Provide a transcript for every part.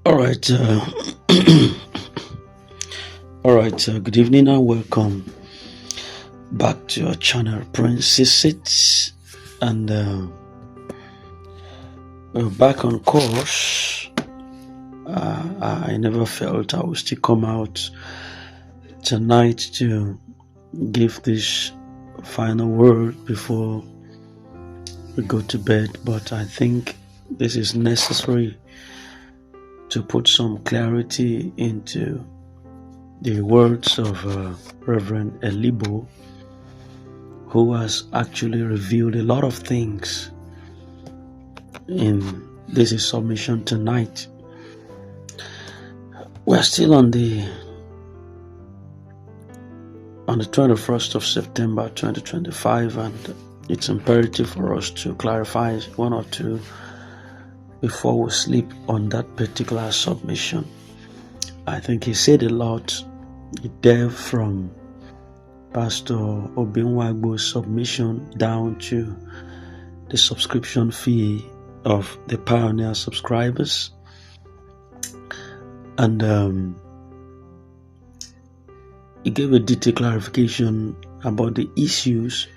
All right. All right. Good evening and welcome back to our channel, Princesses, and we're back on course. I never felt I would still come out tonight to give this final word before we go to bed, but I think this is necessary to put some clarity into the words of Reverend Elibo, who has actually revealed a lot of things in this submission tonight. We're still on the 21st of September 2025, and it's imperative for us to clarify one or two before we sleep on that particular submission. I think he said a lot. He delved from Pastor Obinwagbo's submission down to the subscription fee of the Pioneer subscribers, and he gave a detailed clarification about the issues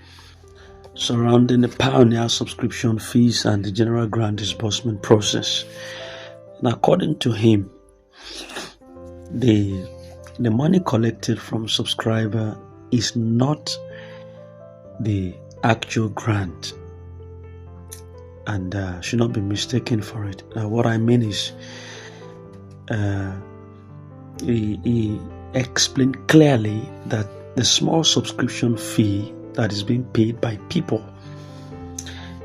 surrounding the Pioneer subscription fees and the general grant disbursement process. And according to him, the money collected from subscriber is not the actual grant, and should not be mistaken for it. What I mean is, he explained clearly that the small subscription fee that is being paid by people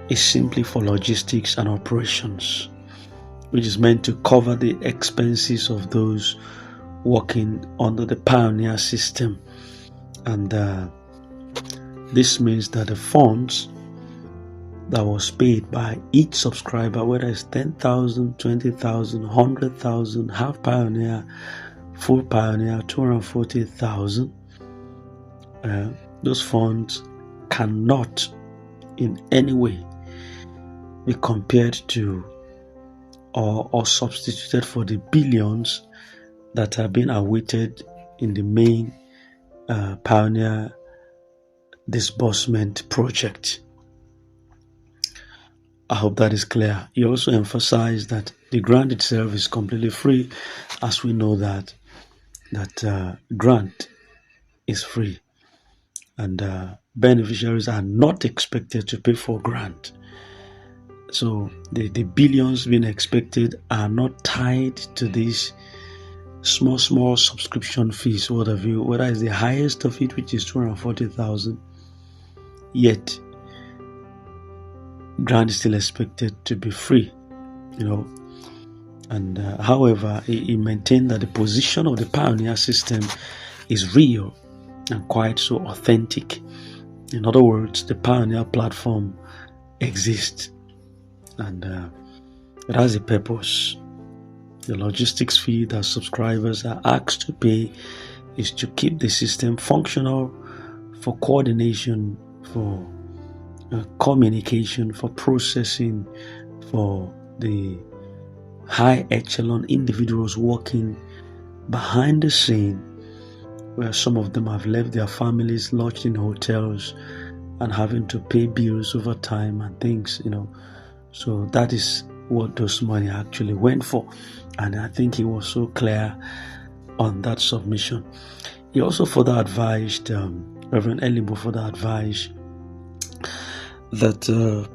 is simply for logistics and operations, which is meant to cover the expenses of those working under the Pioneer system. And this means that the funds that was paid by each subscriber, whether it's 10,000, 20,000, 100,000, half Pioneer, full Pioneer, 240,000, those funds cannot in any way be compared to or substituted for the billions that are being awaited in the main Pioneer disbursement project. I hope that is clear. He also emphasized that the grant itself is completely free, as we know that grant is free, and beneficiaries are not expected to pay for grant. So the billions being expected are not tied to these small subscription fees. Whether it's the highest of it, which is 240,000, yet grant is still expected to be free, and however, he maintained that the position of the Pioneer system is real and quite so authentic. In other words, the Pioneer platform exists, and it has a purpose. The logistics fee that subscribers are asked to pay is to keep the system functional, for coordination, for communication, for processing, for the high echelon individuals working behind the scene, where some of them have left their families lodged in hotels and having to pay bills over time and things, So that is what those money actually went for. And I think he was so clear on that submission. He also further advised, Reverend Elibo further advised that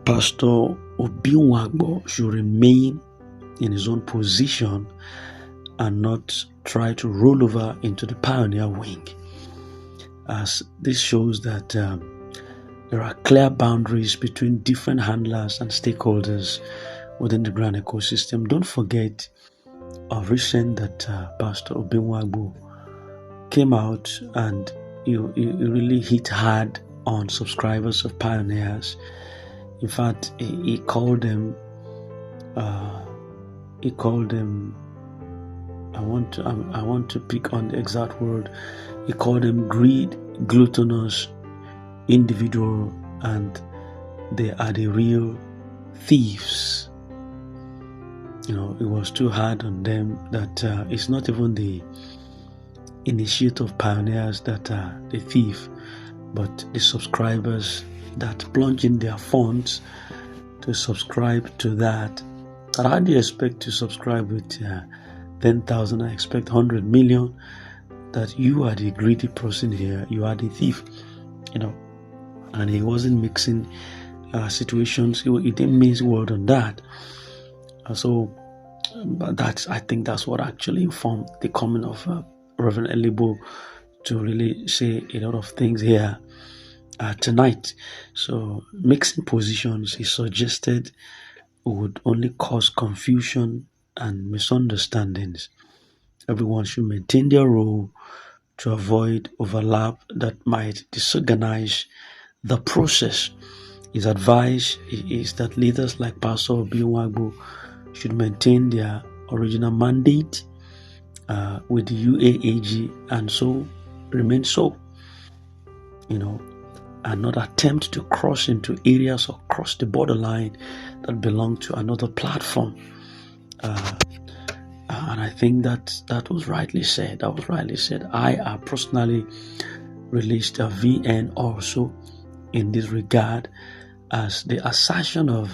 Pastor Obinwagbo should remain in his own position and not try to roll over into the Pioneer wing, as this shows that there are clear boundaries between different handlers and stakeholders within the grant ecosystem. Don't forget of recent that Pastor Obinwagbo came out and he really hit hard on subscribers of Pioneers. In fact, he called them. I want to pick on the exact word. He called them gluttonous individual, and they are the real thieves. it was too hard on them that it's not even the initiative pioneers that are the thief, but the subscribers that plunge in their funds to subscribe to that. And how do you expect to subscribe with 10,000? I expect 100 million. That you are the greedy person here, you are the thief, and he wasn't mixing situations. He didn't mince word on that. But I think that's what actually informed the coming of Reverend Elibo to really say a lot of things here tonight. So mixing positions, he suggested, would only cause confusion and misunderstandings. Everyone should maintain their role to avoid overlap that might disorganize the process. His advice is that leaders like Pastor Obiwagbo should maintain their original mandate with the UAAG and so remain so, and not attempt to cross into areas or cross the borderline that belong to another platform. And I think that was rightly said. I personally released a VN also in this regard, as the assertion of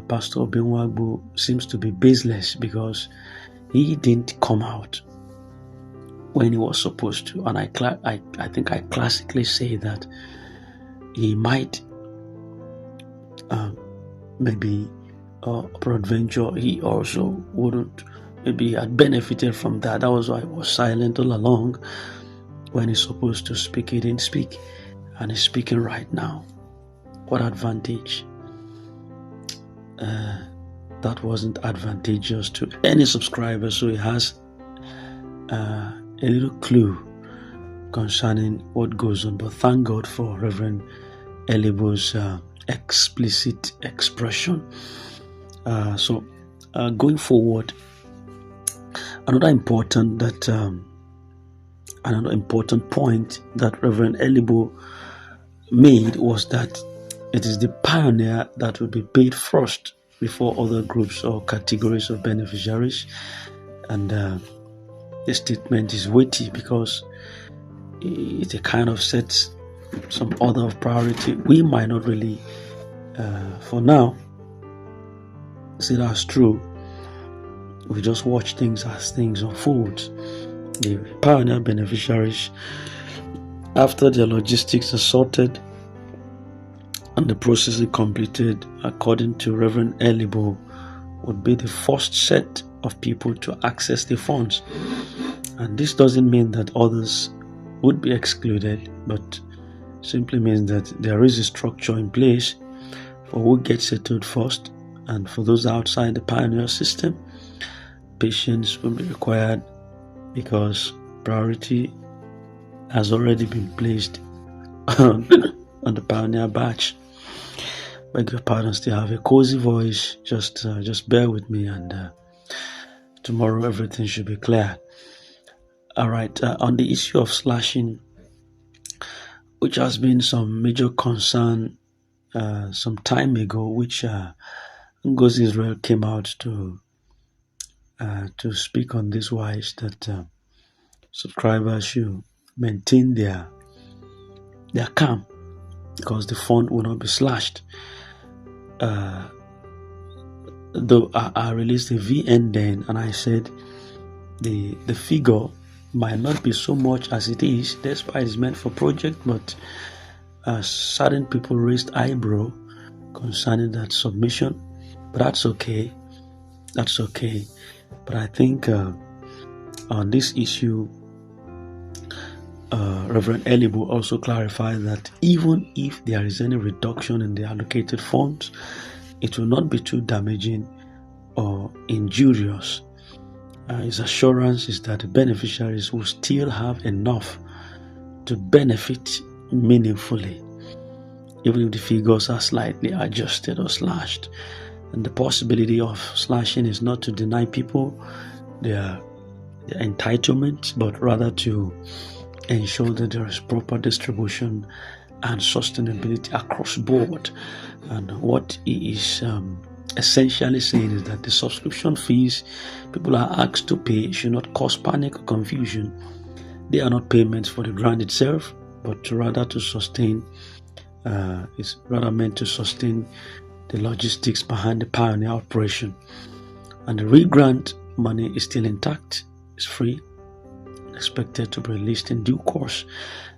Pastor Obiwagbo seems to be baseless, because he didn't come out when he was supposed to. And I think I classically say that he might maybe peradventure he also wouldn't, maybe had benefited from that. That was why he was silent all along. When he's supposed to speak, he didn't speak, and he's speaking right now. What advantage? That wasn't advantageous to any subscriber, so he has a little clue concerning what goes on. But thank God for Reverend Elibo's explicit expression. So going forward, another important point that Reverend Elibo made was that it is the pioneer that will be paid first before other groups or categories of beneficiaries. And this statement is weighty because it kind of sets some order of priority. We might not really, for now, see that's true. We just watch things as things unfold. The pioneer beneficiaries, after their logistics are sorted and the process is completed, according to Reverend Elibo, would be the first set of people to access the funds. And this doesn't mean that others would be excluded, but simply means that there is a structure in place for who gets settled first, and for those outside the pioneer system, patience will be required because priority has already been placed on the pioneer batch. Beg your pardon, still have a cozy voice. Just bear with me, and tomorrow everything should be clear. All right, on the issue of slashing, which has been some major concern some time ago, which Ngozi Israel came out to speak on this wise, that subscribers should maintain their calm because the fund will not be slashed. Though I released a VN then, and I said the figure might not be so much as it is, despite it's meant for project, but certain people raised eyebrow concerning that submission. But that's okay. But I think on this issue, Reverend Elibo also clarified that even if there is any reduction in the allocated funds, it will not be too damaging or injurious. His assurance is that the beneficiaries will still have enough to benefit meaningfully, even if the figures are slightly adjusted or slashed. And the possibility of slashing is not to deny people their entitlements, but rather to ensure that there is proper distribution and sustainability across board. And what he is essentially saying is that the subscription fees people are asked to pay should not cause panic or confusion. They are not payments for the grant itself, but rather to sustain. It's rather meant to sustain the logistics behind the pioneer operation. And the re-grant money is still intact. It's free, expected to be released in due course.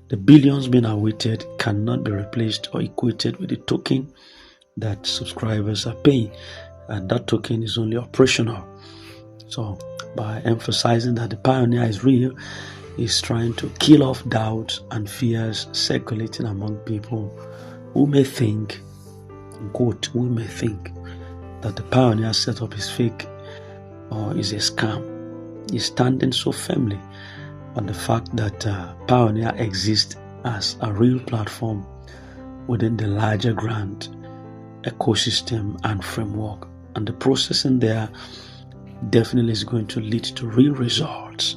The billions being awaited cannot be replaced or equated with the token that subscribers are paying, and that token is only operational. So by emphasizing that the pioneer is real, is trying to kill off doubts and fears circulating among people who may think, quote, we may think that the pioneer setup is fake or is a scam. Is standing so firmly on the fact that Pioneer exists as a real platform within the larger grant ecosystem and framework, and the processing there definitely is going to lead to real results.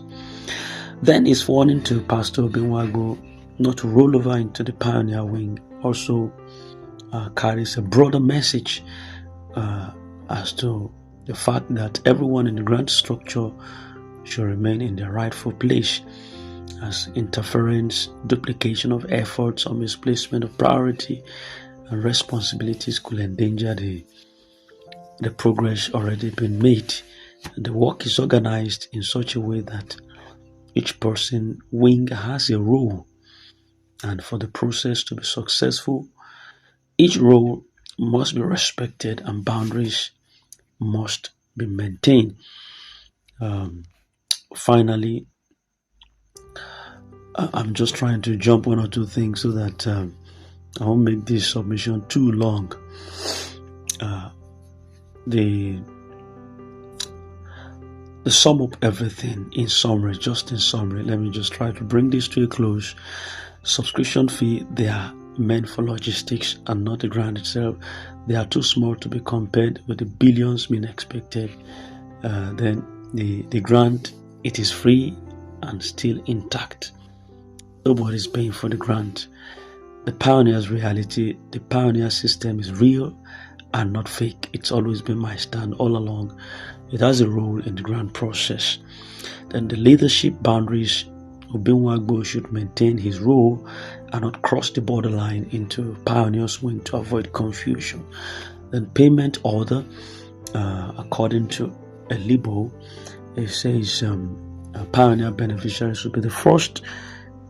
Then it's warning to Pastor Benwago not to roll over into the Pioneer wing. Also carries a broader message as to the fact that everyone in the grant structure should remain in their rightful place, as interference, duplication of efforts, or misplacement of priority and responsibilities could endanger the progress already been made. The work is organized in such a way that each person wing has a role, and for the process to be successful, each role must be respected and boundaries must be maintained. Finally, I'm just trying to jump one or two things so that I won't make this submission too long. The sum of everything in summary, let me just try to bring this to a close. Subscription fee, they are meant for logistics and not the grant itself. They are too small to be compared with the billions being expected. Then the grant, it is free and still intact. Nobody's paying for the grant. The pioneer's reality, the pioneer system is real and not fake. It's always been my stand all along. It has a role in the grant process. Then the leadership boundaries, Obinwagbo should maintain his role and not cross the borderline into pioneer's wing to avoid confusion. Then payment order, according to Elibo, it says pioneer beneficiaries should be the first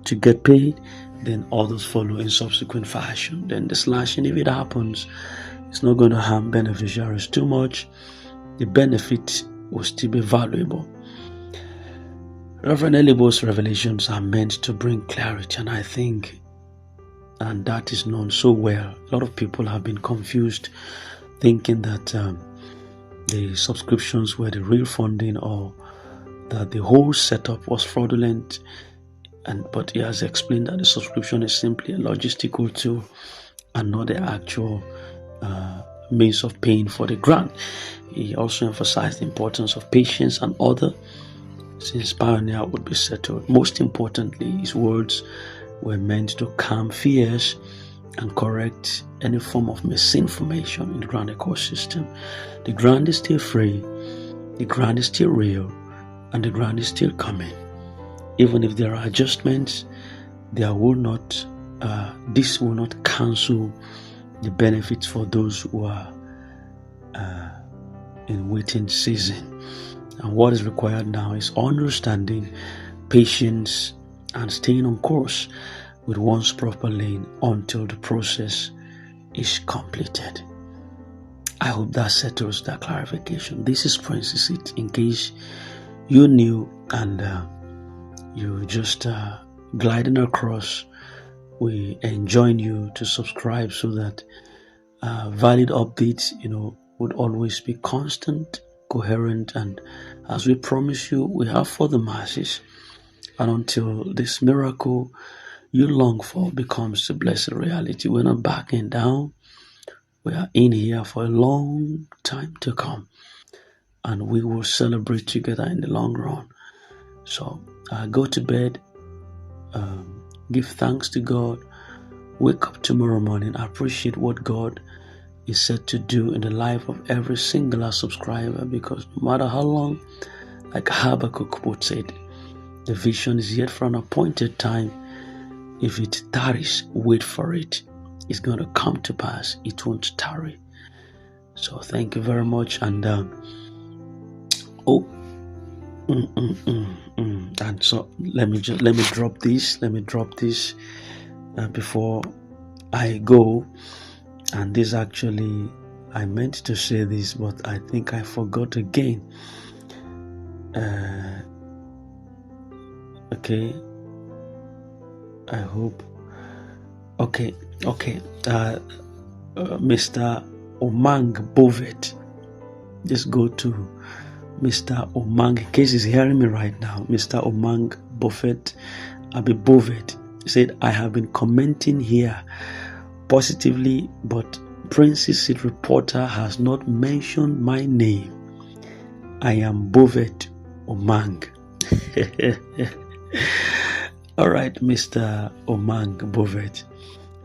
to get paid, then others follow in subsequent fashion. Then the slashing, if it happens, it's not going to harm beneficiaries too much. The benefit will still be valuable. Reverend Elibo's revelations are meant to bring clarity, and I think, and that is known so well, a lot of people have been confused, thinking that the subscriptions were the real funding or that the whole setup was fraudulent. But he has explained that the subscription is simply a logistical tool and not the actual means of paying for the grant. He also emphasized the importance of patience and order, since Pioneer would be settled. Most importantly, his words were meant to calm fears and correct any form of misinformation in the grant ecosystem. The grant is still free, the grant is still real, and the grant is still coming. Even if there are adjustments, this will not cancel the benefits for those who are in waiting season. And what is required now is understanding, patience, and staying on course with one's proper lane until the process is completed. I hope that settles that clarification. This is Prince's Seat. In case you knew and you just gliding across, we enjoin you to subscribe so that valid updates, would always be constant, coherent, and as we promise you, we have for the masses. And until this miracle you long for becomes a blessed reality, we're not backing down. We are in here for a long time to come, and we will celebrate together in the long run. So go to bed, give thanks to God, wake up tomorrow morning, appreciate what God is set to do in the life of every singular subscriber, because no matter how long, like Habakkuk would say, the vision is yet for an appointed time. If it tarries, wait for it. It's going to come to pass. It won't tarry. So thank you very much. And and so let me drop this. Before I go. And this actually, I meant to say this, but I think I forgot again. Okay. I hope. Okay. Mr. Omang Bovet. Just go to Mr. Omang. In case he's hearing me right now, Mr. Omang Bovet said, I have been commenting here positively, but Princess Seed Reporter has not mentioned my name. I am Bovet Omang. All right, Mr. Omang Bovet.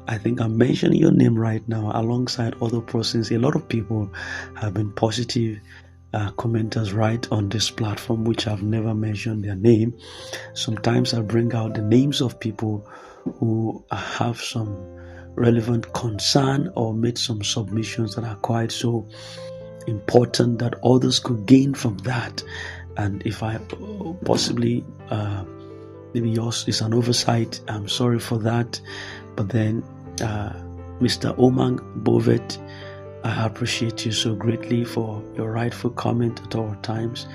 I think I'm mentioning your name right now alongside other persons. A lot of people have been positive commenters right on this platform, which I've never mentioned their name. Sometimes I bring out the names of people who have some relevant concern or made some submissions that are quite so important that others could gain from that. And if I possibly maybe yours is an oversight, I'm sorry for that. But then Mr. Omang Bovet, I appreciate you so greatly for your rightful comment at all times.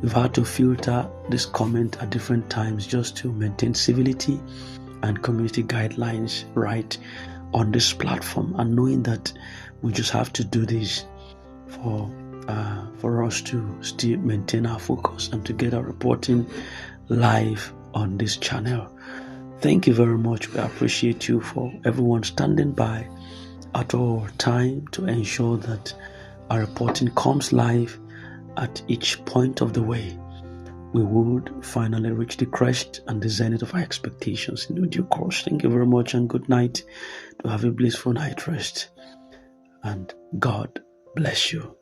We've had to filter this comment at different times just to maintain civility and community guidelines right on this platform, and knowing that we just have to do this for us to still maintain our focus and to get our reporting live on this channel. Thank you very much. We appreciate you for everyone standing by at all time to ensure that our reporting comes live at each point of the way. We would finally reach the crest and the zenith of our expectations in due course. Thank you very much and good night. To have a blissful night rest. And God bless you.